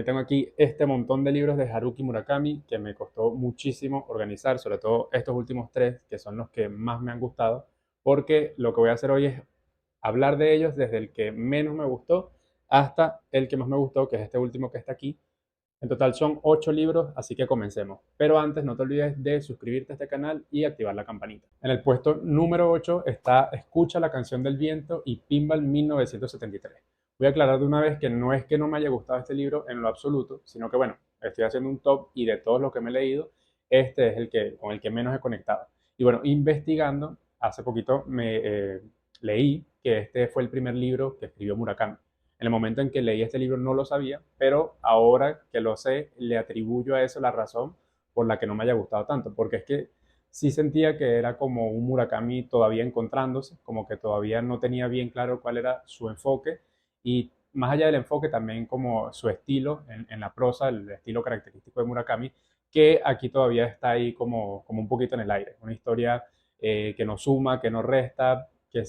Tengo aquí este montón de libros de Haruki Murakami que me costó muchísimo organizar, sobre todo estos últimos tres, que son los que más me han gustado, porque lo que voy a hacer hoy es hablar de ellos desde el que menos me gustó hasta el que más me gustó, que es este último que está aquí. En total son 8 libros, así que comencemos. Pero antes no te olvides de suscribirte a este canal y activar la campanita. En el puesto número 8 está Escucha la canción del viento y Pinball 1973. Voy a aclarar de una vez que no es que no me haya gustado este libro en lo absoluto, sino que bueno, estoy haciendo un top y de todos los que me he leído, este es el que, con el que menos he conectado. Y bueno, investigando, hace poquito me leí que este fue el primer libro que escribió Murakami. En el momento en que leí este libro no lo sabía, pero ahora que lo sé, le atribuyo a eso la razón por la que no me haya gustado tanto, porque es que sí sentía que era como un Murakami todavía encontrándose, como que todavía no tenía bien claro cuál era su enfoque y más allá del enfoque también como su estilo en la prosa, el estilo característico de Murakami, que aquí todavía está ahí como un poquito en el aire, una historia que no suma, que no resta, que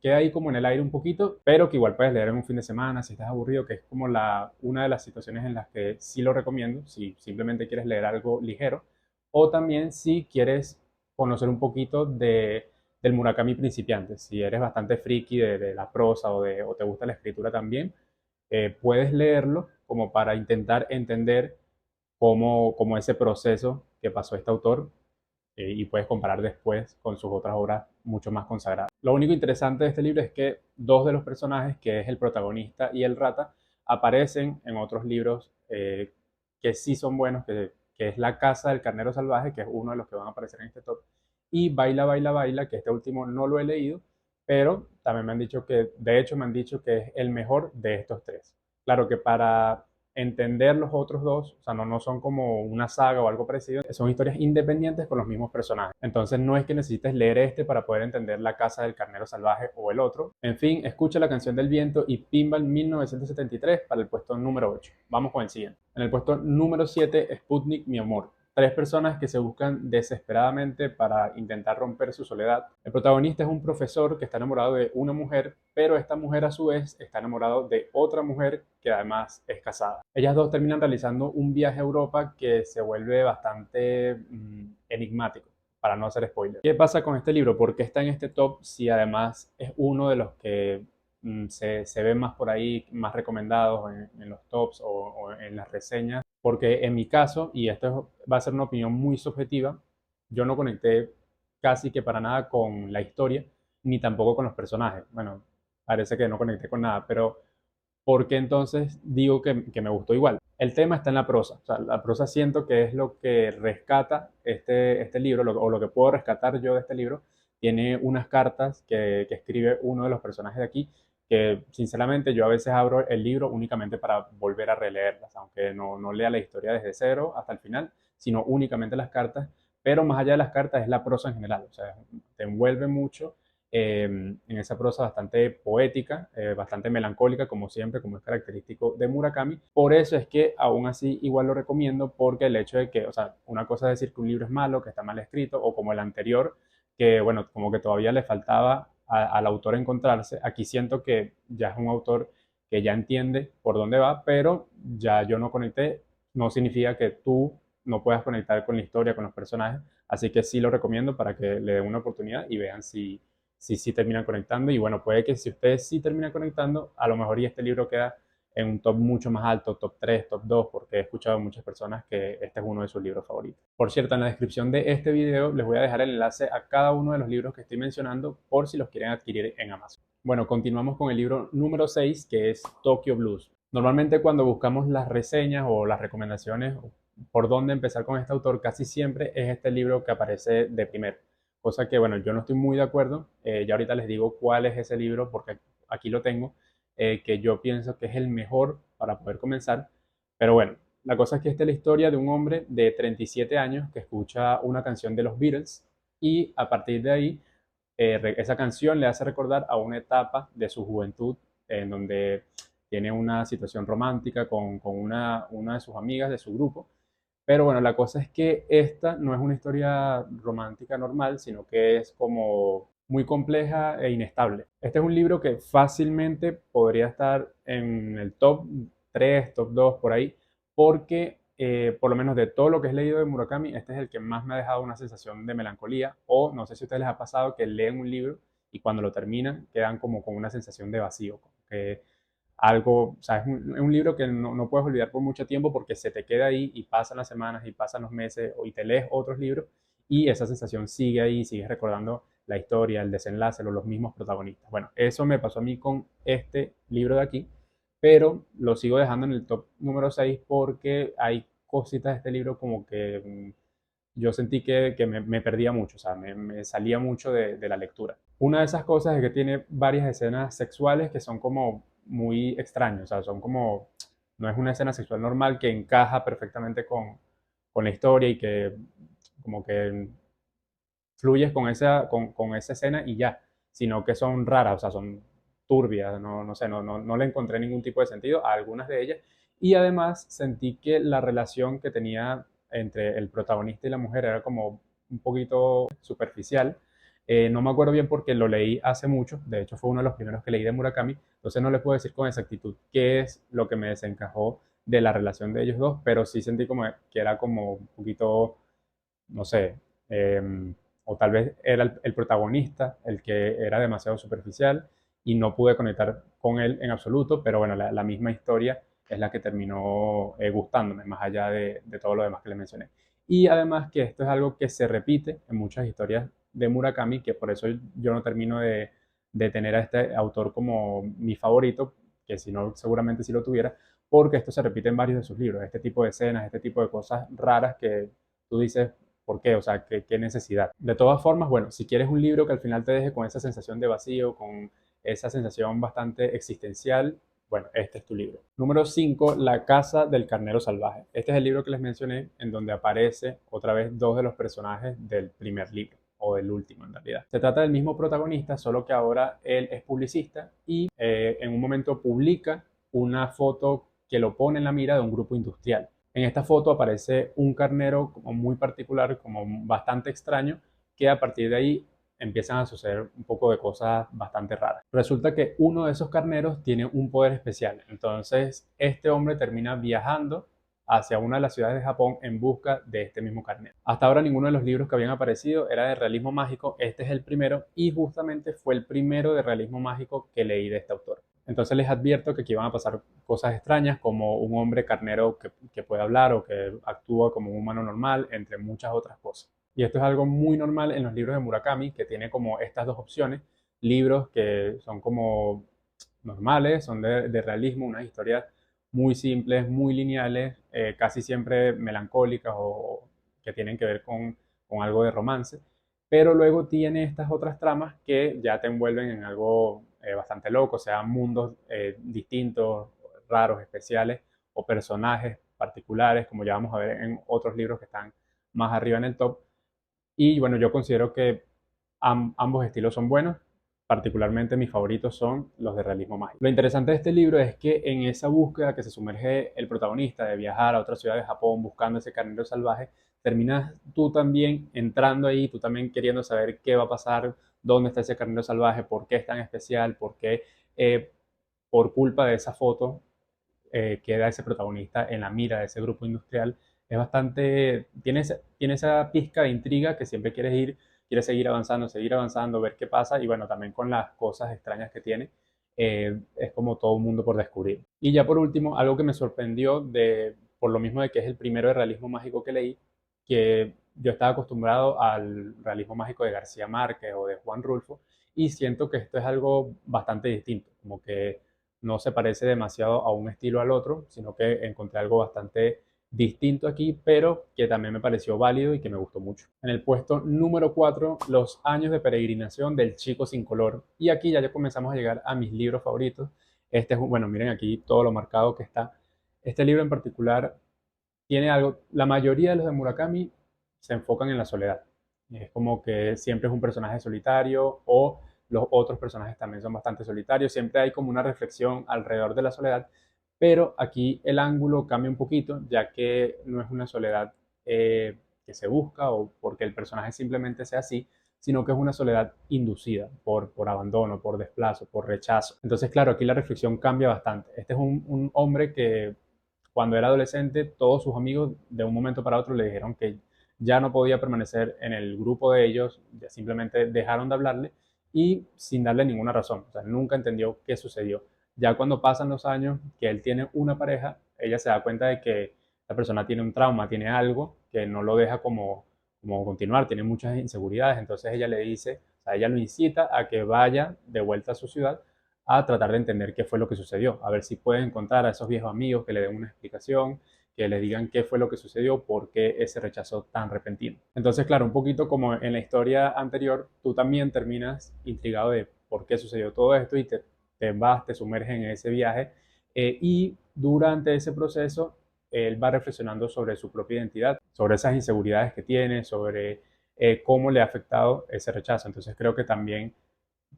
queda ahí como en el aire un poquito, pero que igual puedes leer en un fin de semana si estás aburrido, que es como una de las situaciones en las que sí lo recomiendo, si simplemente quieres leer algo ligero, o también si quieres conocer un poquito del Murakami principiante, si eres bastante friki de la prosa o te gusta la escritura también, puedes leerlo como para intentar entender cómo ese proceso que pasó este autor y puedes comparar después con sus otras obras mucho más consagradas. Lo único interesante de este libro es que dos de los personajes, que es el protagonista y el rata, aparecen en otros libros que sí son buenos, que es La Casa del Carnero Salvaje, que es uno de los que van a aparecer en este top, y Baila, Baila, Baila, que este último no lo he leído, pero también me han dicho que, de hecho me han dicho que es el mejor de estos tres. Claro que para entender los otros dos, o sea, no son como una saga o algo parecido, son historias independientes con los mismos personajes. Entonces no es que necesites leer este para poder entender La Casa del Carnero Salvaje o el otro. En fin, escucha La Canción del Viento y Pinball 1973 para el puesto número 8. Vamos con el siguiente. En el puesto número 7, Sputnik, mi amor. Tres personas que se buscan desesperadamente para intentar romper su soledad. El protagonista es un profesor que está enamorado de una mujer, pero esta mujer a su vez está enamorado de otra mujer que además es casada. Ellas dos terminan realizando un viaje a Europa que se vuelve bastante enigmático, para no hacer spoiler. ¿Qué pasa con este libro? ¿Por qué está en este top si además es uno de los que se ven más por ahí, más recomendados en los tops o en las reseñas? Porque en mi caso, y esto va a ser una opinión muy subjetiva, yo no conecté casi que para nada con la historia, ni tampoco con los personajes. Bueno, parece que no conecté con nada, pero ¿por qué entonces digo que me gustó igual? El tema está en la prosa. O sea, la prosa siento que es lo que rescata este libro, o lo que puedo rescatar yo de este libro. Tiene unas cartas que escribe uno de los personajes de aquí, que sinceramente yo a veces abro el libro únicamente para volver a releerlas, aunque no lea la historia desde cero hasta el final, sino únicamente las cartas. Pero más allá de las cartas es la prosa en general. O sea, te envuelve mucho en esa prosa bastante poética, bastante melancólica, como siempre, como es característico de Murakami. Por eso es que aún así igual lo recomiendo, porque el hecho de que, o sea, una cosa es decir que un libro es malo, que está mal escrito, o como el anterior, que bueno, como que todavía le faltaba al autor encontrarse. Aquí siento que ya es un autor que ya entiende por dónde va, pero ya yo no conecté, no significa que tú no puedas conectar con la historia, con los personajes, así que sí lo recomiendo para que le den una oportunidad y vean si sí terminan conectando. Y bueno, puede que si ustedes sí terminan conectando, a lo mejor y este libro queda en un top mucho más alto, top 3 top 2 porque he escuchado a muchas personas que este es uno de sus libros favoritos. Por cierto, en la descripción de este video les voy a dejar el enlace a cada uno de los libros que estoy mencionando por si los quieren adquirir en Amazon. Bueno, continuamos con el libro número 6, que es Tokyo Blues. Normalmente cuando buscamos las reseñas o las recomendaciones por dónde empezar con este autor, casi siempre es este libro que aparece de primero. Cosa que, bueno, yo no estoy muy de acuerdo. Ya ahorita les digo cuál es ese libro, porque aquí lo tengo, que yo pienso que es el mejor para poder comenzar. Pero bueno, la cosa es que esta es la historia de un hombre de 37 años que escucha una canción de los Beatles y a partir de ahí esa canción le hace recordar a una etapa de su juventud en donde tiene una situación romántica con una de sus amigas de su grupo, pero bueno, la cosa es que esta no es una historia romántica normal, sino que es como muy compleja e inestable. Este es un libro que fácilmente podría estar en el top 3 top 2 por ahí, porque por lo menos de todo lo que he leído de Murakami, este es el que más me ha dejado una sensación de melancolía, o no sé si a ustedes les ha pasado que leen un libro y cuando lo terminan quedan como con una sensación de vacío, como que algo, o sea, es un libro que no puedes olvidar por mucho tiempo porque se te queda ahí y pasan las semanas y pasan los meses y te lees otros libros y esa sensación sigue ahí, sigues recordando la historia, el desenlace, los mismos protagonistas. Bueno, eso me pasó a mí con este libro de aquí, pero lo sigo dejando en el top número 6 porque hay cositas de este libro como que yo sentí que me perdía mucho, o sea, me salía mucho de la lectura. Una de esas cosas es que tiene varias escenas sexuales que son como muy extrañas, o sea, son como, no es una escena sexual normal que encaja perfectamente con la historia y que como que fluyes con esa escena y ya, sino que son raras, o sea, son turbias, no sé, no le encontré ningún tipo de sentido a algunas de ellas. Y además sentí que la relación que tenía entre el protagonista y la mujer era como un poquito superficial. No me acuerdo bien porque lo leí hace mucho, de hecho fue uno de los primeros que leí de Murakami, entonces no les puedo decir con exactitud qué es lo que me desencajó de la relación de ellos dos, pero sí sentí como que era como un poquito, no sé, o tal vez era el protagonista el que era demasiado superficial y no pude conectar con él en absoluto, pero bueno, la misma historia es la que terminó gustándome, más allá de todo lo demás que le mencioné. Y además que esto es algo que se repite en muchas historias de Murakami, que por eso yo no termino de tener a este autor como mi favorito, que si no, seguramente sí lo tuviera, porque esto se repite en varios de sus libros, este tipo de escenas, este tipo de cosas raras que tú dices, ¿por qué? O sea, ¿qué necesidad? De todas formas, bueno, si quieres un libro que al final te deje con esa sensación de vacío, con esa sensación bastante existencial, bueno, este es tu libro. Número 5, La Casa del Carnero Salvaje. Este es el libro que les mencioné, en donde aparece otra vez dos de los personajes del primer libro, o del último en realidad. Se trata del mismo protagonista, solo que ahora él es publicista y en un momento publica una foto que lo pone en la mira de un grupo industrial. En esta foto aparece un carnero como muy particular, como bastante extraño, que a partir de ahí empiezan a suceder un poco de cosas bastante raras. Resulta que uno de esos carneros tiene un poder especial. Entonces, este hombre termina viajando hacia una de las ciudades de Japón en busca de este mismo carnero. Hasta ahora ninguno de los libros que habían aparecido era de realismo mágico. Este es el primero y justamente fue el primero de realismo mágico que leí de este autor. Entonces les advierto que aquí van a pasar cosas extrañas como un hombre carnero que puede hablar o que actúa como un humano normal, entre muchas otras cosas. Y esto es algo muy normal en los libros de Murakami, que tiene como estas dos opciones, libros que son como normales, son de realismo, unas historias muy simples, muy lineales, casi siempre melancólicas o que tienen que ver con algo de romance, pero luego tiene estas otras tramas que ya te envuelven en algo bastante loco, sean mundos distintos, raros, especiales, o personajes particulares, como ya vamos a ver en otros libros que están más arriba en el top. Y bueno, yo considero que ambos estilos son buenos, particularmente mis favoritos son los de realismo mágico. Lo interesante de este libro es que en esa búsqueda que se sumerge el protagonista de viajar a otra ciudad de Japón buscando ese carnero salvaje, terminas tú también entrando ahí, tú también queriendo saber qué va a pasar, dónde está ese carnero salvaje, por qué es tan especial, por qué por culpa de esa foto queda ese protagonista en la mira de ese grupo industrial. Es bastante, tiene esa pizca de intriga que siempre quieres seguir avanzando, ver qué pasa y bueno, también con las cosas extrañas que tiene, es como todo un mundo por descubrir. Y ya por último, algo que me sorprendió por lo mismo de que es el primero de realismo mágico que leí, que yo estaba acostumbrado al realismo mágico de García Márquez o de Juan Rulfo y siento que esto es algo bastante distinto, como que no se parece demasiado a un estilo al otro, sino que encontré algo bastante distinto aquí, pero que también me pareció válido y que me gustó mucho. En el puesto número 4, Los años de peregrinación del chico sin color. Y aquí ya comenzamos a llegar a mis libros favoritos. Este es, bueno, miren aquí todo lo marcado que está. Este libro en particular tiene algo, la mayoría de los de Murakami se enfocan en la soledad. Es como que siempre es un personaje solitario o los otros personajes también son bastante solitarios. Siempre hay como una reflexión alrededor de la soledad, pero aquí el ángulo cambia un poquito, ya que no es una soledad que se busca o porque el personaje simplemente sea así, sino que es una soledad inducida por abandono, por desplazo, por rechazo. Entonces, claro, aquí la reflexión cambia bastante. Este es un hombre que cuando era adolescente, todos sus amigos de un momento para otro le dijeron que ya no podía permanecer en el grupo de ellos, ya simplemente dejaron de hablarle y sin darle ninguna razón. O sea, nunca entendió qué sucedió. Ya cuando pasan los años que él tiene una pareja, ella se da cuenta de que la persona tiene un trauma, tiene algo que no lo deja como continuar, tiene muchas inseguridades. Entonces ella le dice, o sea, ella lo incita a que vaya de vuelta a su ciudad a tratar de entender qué fue lo que sucedió, a ver si puede encontrar a esos viejos amigos que le den una explicación, que le digan qué fue lo que sucedió, por qué ese rechazo tan repentino. Entonces, claro, un poquito como en la historia anterior, tú también terminas intrigado de por qué sucedió todo esto y te sumerges en ese viaje y durante ese proceso él va reflexionando sobre su propia identidad, sobre esas inseguridades que tiene, sobre cómo le ha afectado ese rechazo. Entonces creo que también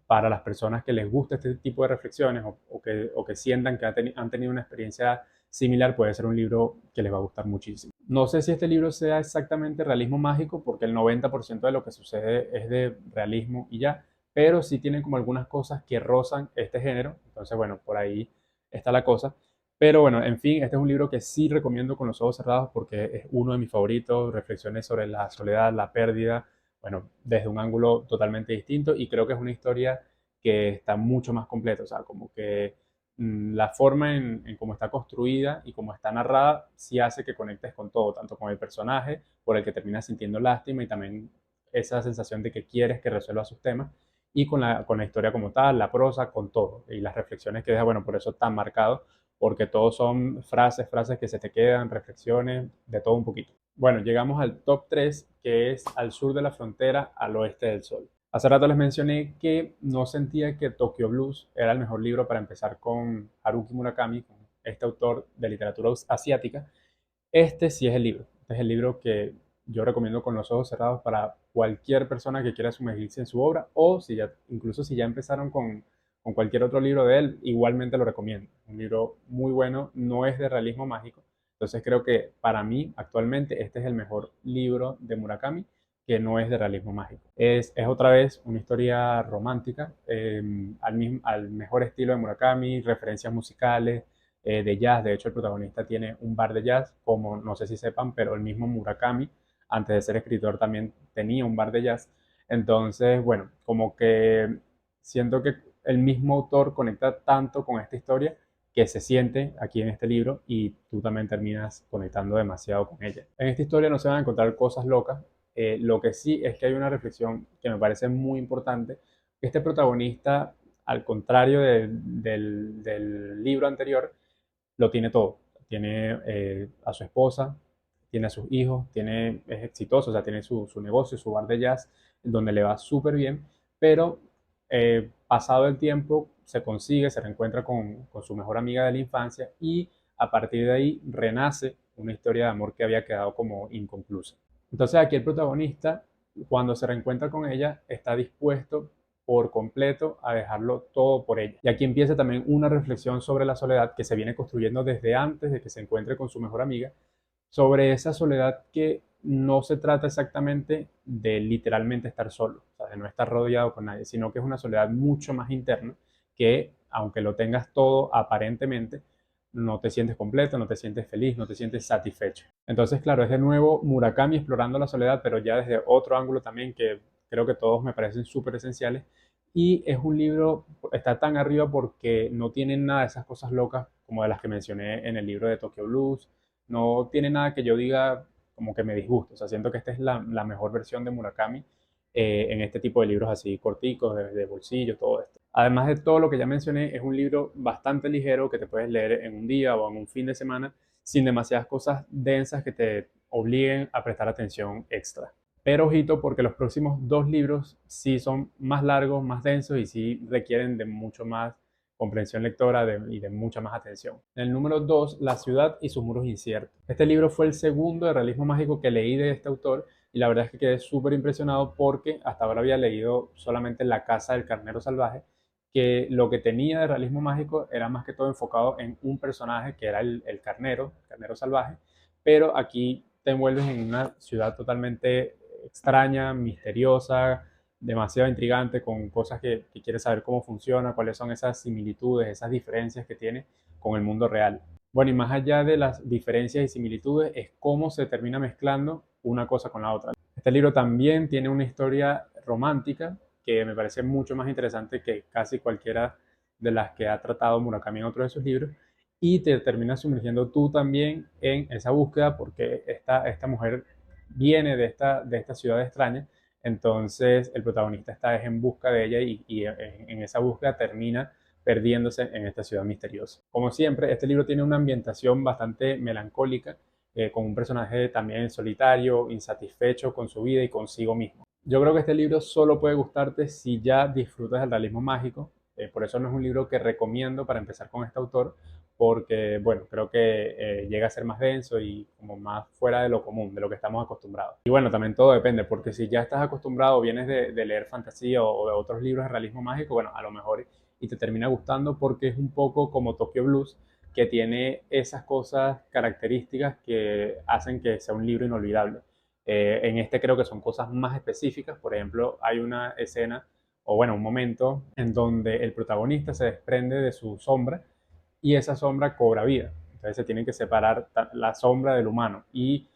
para las personas que les gusta este tipo de reflexiones o que sientan que han tenido una experiencia similar, puede ser un libro que les va a gustar muchísimo. No sé si este libro sea exactamente realismo mágico, porque el 90% de lo que sucede es de realismo y ya, pero sí tienen como algunas cosas que rozan este género, entonces bueno, por ahí está la cosa. Pero bueno, en fin, este es un libro que sí recomiendo con los ojos cerrados porque es uno de mis favoritos, reflexiones sobre la soledad, la pérdida, bueno, desde un ángulo totalmente distinto y creo que es una historia que está mucho más completa, o sea, como que la forma en cómo está construida y cómo está narrada sí hace que conectes con todo, tanto con el personaje por el que terminas sintiendo lástima y también esa sensación de que quieres que resuelva sus temas y con la historia como tal, la prosa, con todo y las reflexiones que deja, bueno, por eso tan marcado, porque todos son frases que se te quedan, reflexiones, de todo un poquito. Bueno, llegamos al top 3 que es al sur de la frontera, al oeste del sol. Hace rato les mencioné que no sentía que Tokyo Blues era el mejor libro para empezar con Haruki Murakami, con este autor de literatura asiática. Este sí es el libro. Este es el libro que yo recomiendo con los ojos cerrados para cualquier persona que quiera sumergirse en su obra o si ya, incluso si ya empezaron con cualquier otro libro de él, igualmente lo recomiendo. Un libro muy bueno, no es de realismo mágico. Entonces creo que para mí actualmente este es el mejor libro de Murakami que no es de realismo mágico. Es otra vez una historia romántica, al mejor estilo de Murakami, referencias musicales, de jazz. De hecho, el protagonista tiene un bar de jazz, como no sé si sepan, pero el mismo Murakami, antes de ser escritor, también tenía un bar de jazz. Entonces, bueno, como que siento que el mismo autor conecta tanto con esta historia que se siente aquí en este libro y tú también terminas conectando demasiado con ella. En esta historia no se van a encontrar cosas locas, lo que sí es que hay una reflexión que me parece muy importante. Este protagonista, al contrario del libro anterior, lo tiene todo. Tiene a su esposa, tiene a sus hijos, es exitoso, o sea, tiene su negocio, su bar de jazz, donde le va súper bien, pero pasado el tiempo se reencuentra con su mejor amiga de la infancia y a partir de ahí renace una historia de amor que había quedado como inconclusa. Entonces aquí el protagonista, cuando se reencuentra con ella, está dispuesto por completo a dejarlo todo por ella. Y aquí empieza también una reflexión sobre la soledad que se viene construyendo desde antes de que se encuentre con su mejor amiga, sobre esa soledad que no se trata exactamente de literalmente estar solo, o sea, de no estar rodeado con nadie, sino que es una soledad mucho más interna que, aunque lo tengas todo aparentemente, no te sientes completo, no te sientes feliz, no te sientes satisfecho. Entonces, claro, es de nuevo Murakami explorando la soledad, pero ya desde otro ángulo también que creo que todos me parecen súper esenciales. Y es un libro, está tan arriba porque no tiene nada de esas cosas locas como de las que mencioné en el libro de Tokyo Blues. No tiene nada que yo diga como que me disguste. O sea, siento que esta es la mejor versión de Murakami en este tipo de libros así corticos, de bolsillo, todo esto. Además de todo lo que ya mencioné, es un libro bastante ligero que te puedes leer en un día o en un fin de semana sin demasiadas cosas densas que te obliguen a prestar atención extra. Pero ojito porque los próximos dos libros sí son más largos, más densos y sí requieren de mucho más comprensión lectora y de mucha más atención. En el número 2, La ciudad y sus muros inciertos. Este libro fue el segundo de realismo mágico que leí de este autor y la verdad es que quedé súper impresionado porque hasta ahora había leído solamente La casa del carnero salvaje, que lo que tenía de realismo mágico era más que todo enfocado en un personaje que era el carnero salvaje, pero aquí te envuelves en una ciudad totalmente extraña, misteriosa, demasiado intrigante, con cosas que quieres saber cómo funciona, cuáles son esas similitudes, esas diferencias que tiene con el mundo real. Bueno, y más allá de las diferencias y similitudes, es cómo se termina mezclando una cosa con la otra. Este libro también tiene una historia romántica que me parece mucho más interesante que casi cualquiera de las que ha tratado Murakami en otros de sus libros, y te terminas sumergiendo tú también en esa búsqueda porque esta mujer viene de esta ciudad extraña, entonces el protagonista está en busca de ella y en esa búsqueda termina perdiéndose en esta ciudad misteriosa. Como siempre, este libro tiene una ambientación bastante melancólica, con un personaje también solitario, insatisfecho con su vida y consigo mismo. Yo creo que este libro solo puede gustarte si ya disfrutas del realismo mágico, por eso no es un libro que recomiendo para empezar con este autor, porque, bueno, creo que llega a ser más denso y como más fuera de lo común, de lo que estamos acostumbrados. Y bueno, también todo depende, porque si ya estás acostumbrado, vienes de leer fantasía o de otros libros de realismo mágico, bueno, a lo mejor y te termina gustando porque es un poco como Tokyo Blues, que tiene esas cosas características que hacen que sea un libro inolvidable. En este creo que son cosas más específicas, por ejemplo, hay una escena o bueno, un momento en donde el protagonista se desprende de su sombra y esa sombra cobra vida. Entonces se tiene que separar la sombra del humano y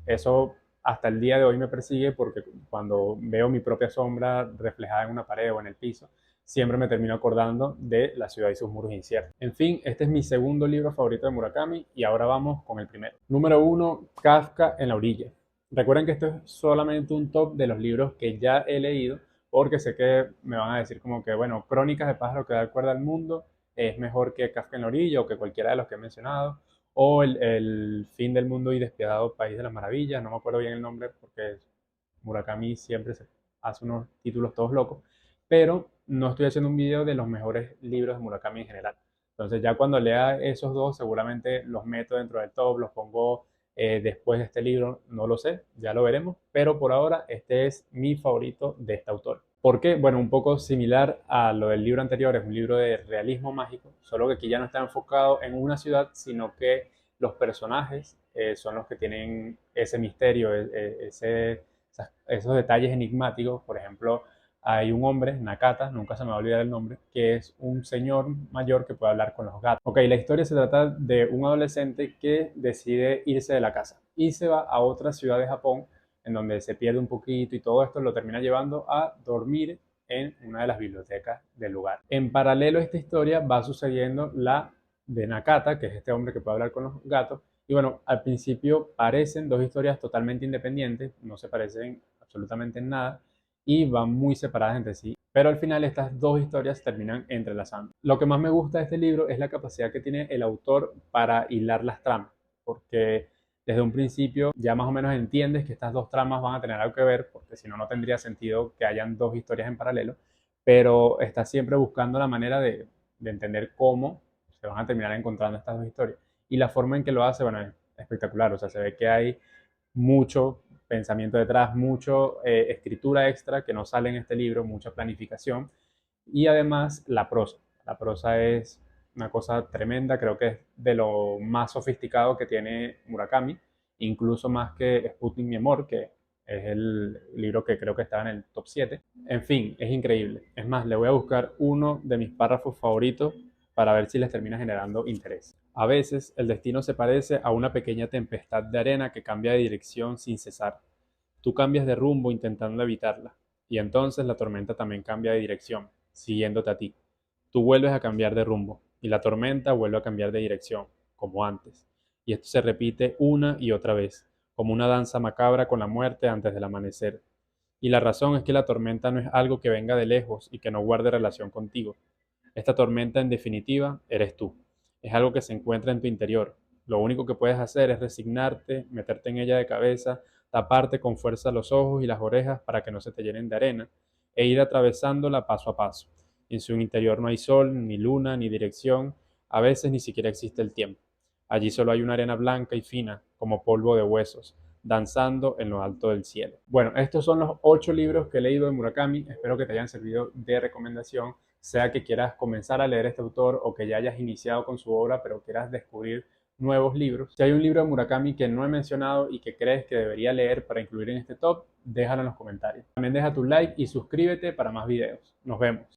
eso hasta el día de hoy me persigue porque cuando veo mi propia sombra reflejada en una pared o en el piso, siempre me termino acordando de La ciudad y sus muros inciertos. En fin, este es mi segundo libro favorito de Murakami y ahora vamos con el primero. Número uno, Kafka en la orilla. Recuerden que esto es solamente un top de los libros que ya he leído porque sé que me van a decir como que, bueno, Crónicas de pájaro que da cuerda al mundo es mejor que Kafka en la orilla o que cualquiera de los que he mencionado o el Fin del Mundo y Despiadado País de las Maravillas, no me acuerdo bien el nombre porque Murakami siempre se hace unos títulos todos locos, pero no estoy haciendo un video de los mejores libros de Murakami en general. Entonces ya cuando lea esos dos seguramente los meto dentro del top, los pongo después de este libro, no lo sé, ya lo veremos, pero por ahora este es mi favorito de este autor. ¿Por qué? Bueno, un poco similar a lo del libro anterior, es un libro de realismo mágico, solo que aquí ya no está enfocado en una ciudad, sino que los personajes son los que tienen ese misterio, esos detalles enigmáticos. Por ejemplo, hay un hombre, Nakata, nunca se me va a olvidar el nombre, que es un señor mayor que puede hablar con los gatos. Ok, la historia se trata de un adolescente que decide irse de la casa y se va a otra ciudad de Japón en donde se pierde un poquito y todo esto lo termina llevando a dormir en una de las bibliotecas del lugar. En paralelo a esta historia va sucediendo la de Nakata, que es este hombre que puede hablar con los gatos. Y bueno, al principio parecen dos historias totalmente independientes, no se parecen absolutamente en nada y van muy separadas entre sí. Pero al final estas dos historias terminan entrelazando. Lo que más me gusta de este libro es la capacidad que tiene el autor para hilar las tramas, porque desde un principio ya más o menos entiendes que estas dos tramas van a tener algo que ver, porque si no, no tendría sentido que hayan dos historias en paralelo, pero estás siempre buscando la manera de entender cómo se van a terminar encontrando estas dos historias. Y la forma en que lo hace, bueno, es espectacular, o sea, se ve que hay mucho pensamiento detrás, mucho escritura extra que no sale en este libro, mucha planificación y además la prosa. La prosa es una cosa tremenda, creo que es de lo más sofisticado que tiene Murakami, incluso más que Sputnik Mi Amor, que es el libro que creo que está en el top 7. En fin, es increíble. Es más, le voy a buscar uno de mis párrafos favoritos para ver si les termina generando interés. A veces el destino se parece a una pequeña tempestad de arena que cambia de dirección sin cesar. Tú cambias de rumbo intentando evitarla, y entonces la tormenta también cambia de dirección, siguiéndote a ti. Tú vuelves a cambiar de rumbo, y la tormenta vuelve a cambiar de dirección, como antes. Y esto se repite una y otra vez, como una danza macabra con la muerte antes del amanecer. Y la razón es que la tormenta no es algo que venga de lejos y que no guarde relación contigo. Esta tormenta, en definitiva, eres tú. Es algo que se encuentra en tu interior. Lo único que puedes hacer es resignarte, meterte en ella de cabeza, taparte con fuerza los ojos y las orejas para que no se te llenen de arena, e ir atravesándola paso a paso. En su interior no hay sol, ni luna, ni dirección, a veces ni siquiera existe el tiempo. Allí solo hay una arena blanca y fina, como polvo de huesos, danzando en lo alto del cielo. Bueno, estos son los 8 libros que he leído de Murakami. Espero que te hayan servido de recomendación, sea que quieras comenzar a leer este autor o que ya hayas iniciado con su obra, pero quieras descubrir nuevos libros. Si hay un libro de Murakami que no he mencionado y que crees que debería leer para incluir en este top, déjalo en los comentarios. También deja tu like y suscríbete para más videos. Nos vemos.